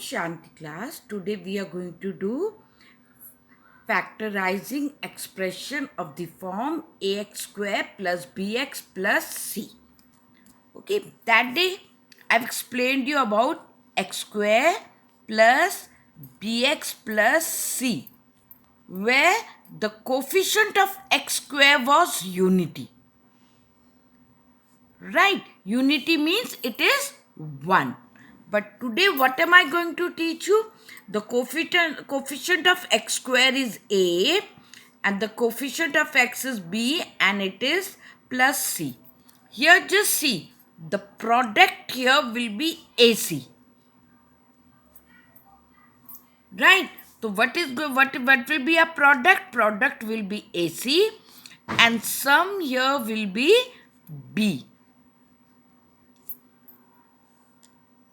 Shanti class. Today we are going to do factorizing expression of the form ax square plus bx plus c. Okay, that day I've explained you about x square plus bx plus c, where the coefficient of x square was unity. Right, unity means it is 1. But today what am I going to teach you? The coefficient of x square is a and the coefficient of x is b and it is plus c. Here just see, the product here will be AC. Right, so what will be a product? Product will be AC and sum here will be B.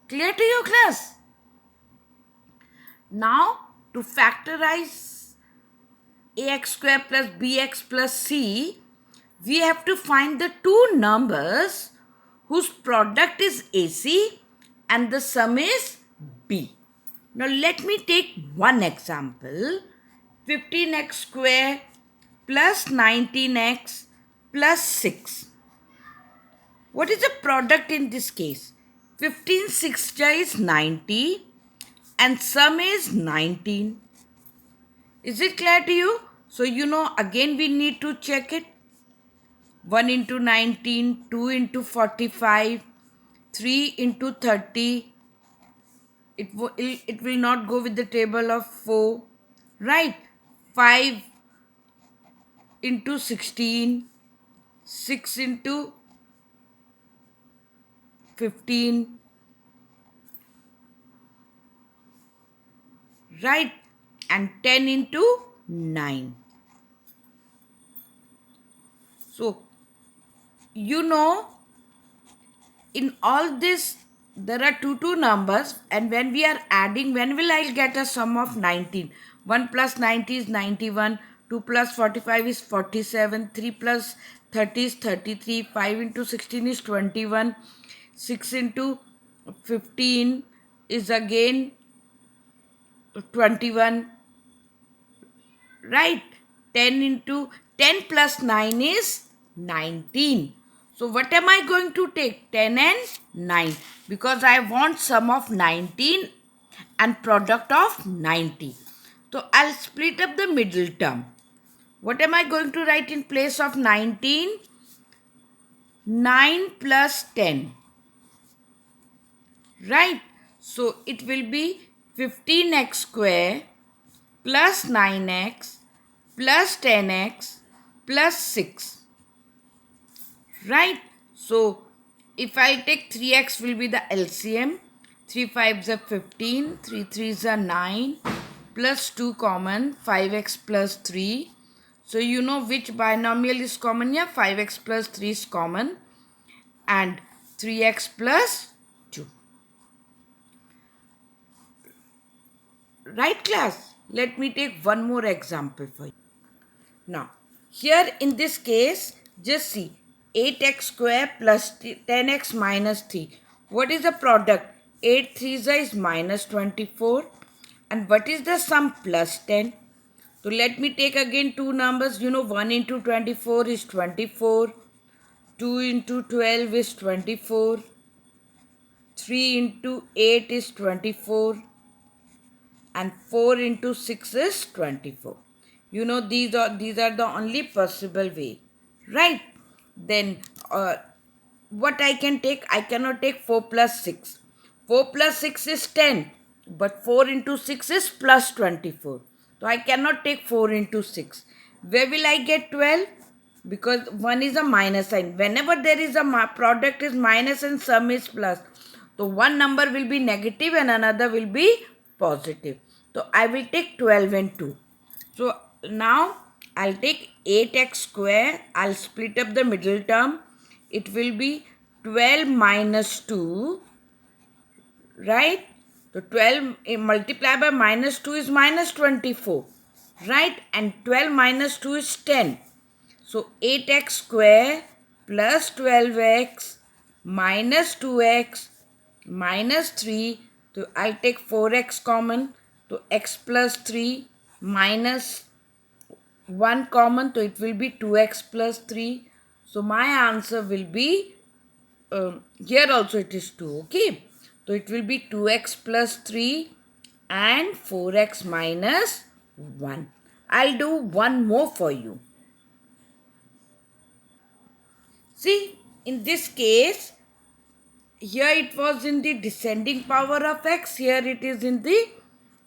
Clear to you, class? Now, to factorize ax square plus bx plus c, we have to find the two numbers whose product is AC and the sum is B. Now, let me take one example. 15x square plus 19x plus 6. What is the product in this case? 15 6 is 90 and sum is 19. Is it clear to you? So again we need to check it. 1 into 19, 2 into 45, 3 into 30. It will not go with the table of 4. Right? 5 into 16, 6 into 15. Right? And 10 into 9. So, in all this, there are two numbers, and when we are adding, when will I get a sum of 19? 1 plus 90 is 91, 2 plus 45 is 47, 3 plus 30 is 33, 5 into 16 is 21, 6 into 15 is again 21, right? 10 plus 9 is 19. So what am I going to take? 10 and 9, because I want sum of 19 and product of 90. So I'll split up the middle term. What am I going to write in place of 19? 9 plus 10. Right? So it will be 15x square plus 9x plus 10x plus 6. Right? So, if I take 3x will be the LCM. 3 5s are 15, 3 3s are 9, plus 2 common, 5x plus 3. So, you know which binomial is common here? 5x plus 3 is common and 3x plus 2. Right, class? Let me take one more example for you. Now, here in this case, just see 8x square plus 10x minus 3. What is the product? 8 3s is minus 24. And what is the sum? Plus 10. So let me take again two numbers. 1 into 24 is 24. 2 into 12 is 24. 3 into 8 is 24. And 4 into 6 is 24. These are the only possible way, right? Then what I can take? I cannot take 4 plus 6. 4 plus 6 is 10, but 4 into 6 is plus 24. So I cannot take 4 into 6. Where will I get 12? Because 1 is a minus sign. Whenever there is a product is minus and sum is plus, so one number will be negative and another will be positive. So I will take 12 and 2. So now I'll take 8x square. I'll split up the middle term. It will be 12 minus 2. Right? So 12 multiplied by minus 2 is minus 24. Right? And 12 minus 2 is 10. So 8x square plus 12x minus 2x minus 3. So I'll take 4x common. So x plus 3 minus 1 common. So it will be 2x plus 3. So my answer will be, here also it is 2. Okay. So it will be 2x plus 3 and 4x minus 1. I'll do one more for you. See, in this case, here it was in the descending power of x, here it is in the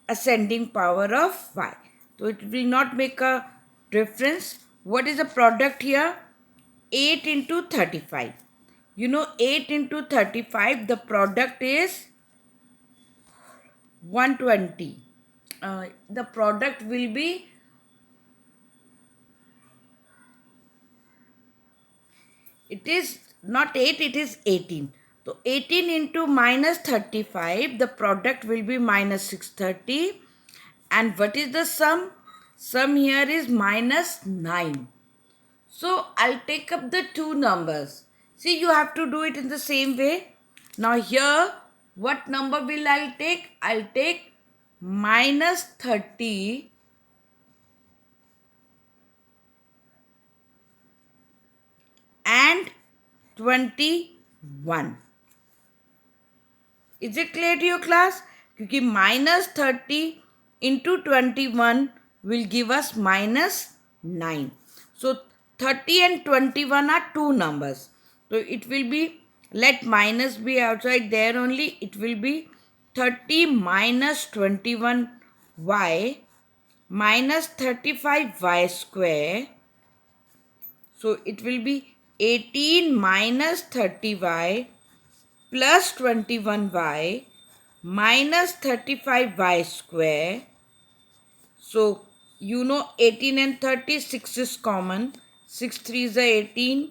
ascending power of y. So it will not make a difference. What is the product here? 8 into 35. You know 8 into 35, the product is 120. The product will be, it is not 8, it is 18. So 18 into minus 35, the product will be minus 630. And what is the sum? Sum here is minus 9. So I'll take up the two numbers. See, you have to do it in the same way. Now here, what number will I take? I'll take minus 30 and 21. Is it clear to your class? क्योंकि minus 30 into 21 will give us minus 9. So 30 and 21 are two numbers. So it will be, let minus be outside there only, it will be 30 minus 21y minus 35y square. So it will be 18 minus 30y plus 21y minus 35y square. So you know 18 and 36 is common. 6 3 is 18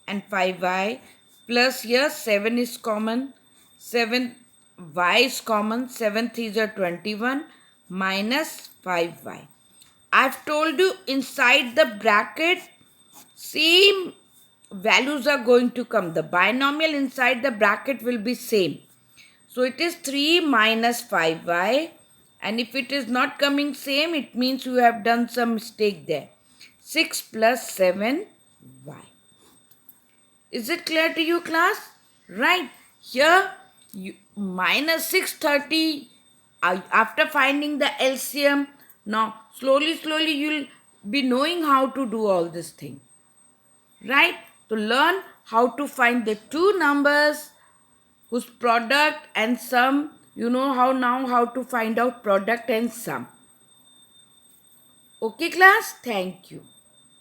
and 5y plus here 7 is common. 7y is common. 7 3 is 21 minus 5y. I've told you inside the bracket same values are going to come. The binomial inside the bracket will be same. So it is 3 minus 5y, and if it is not coming same, it means you have done some mistake there. 6 plus 7y. Is it clear to you, class? Right. Here minus 630 after finding the LCM. Now slowly you'll be knowing how to do all this thing. Right? To learn how to find the two numbers whose product and sum, you know how to find out product and sum. Okay class? Thank you.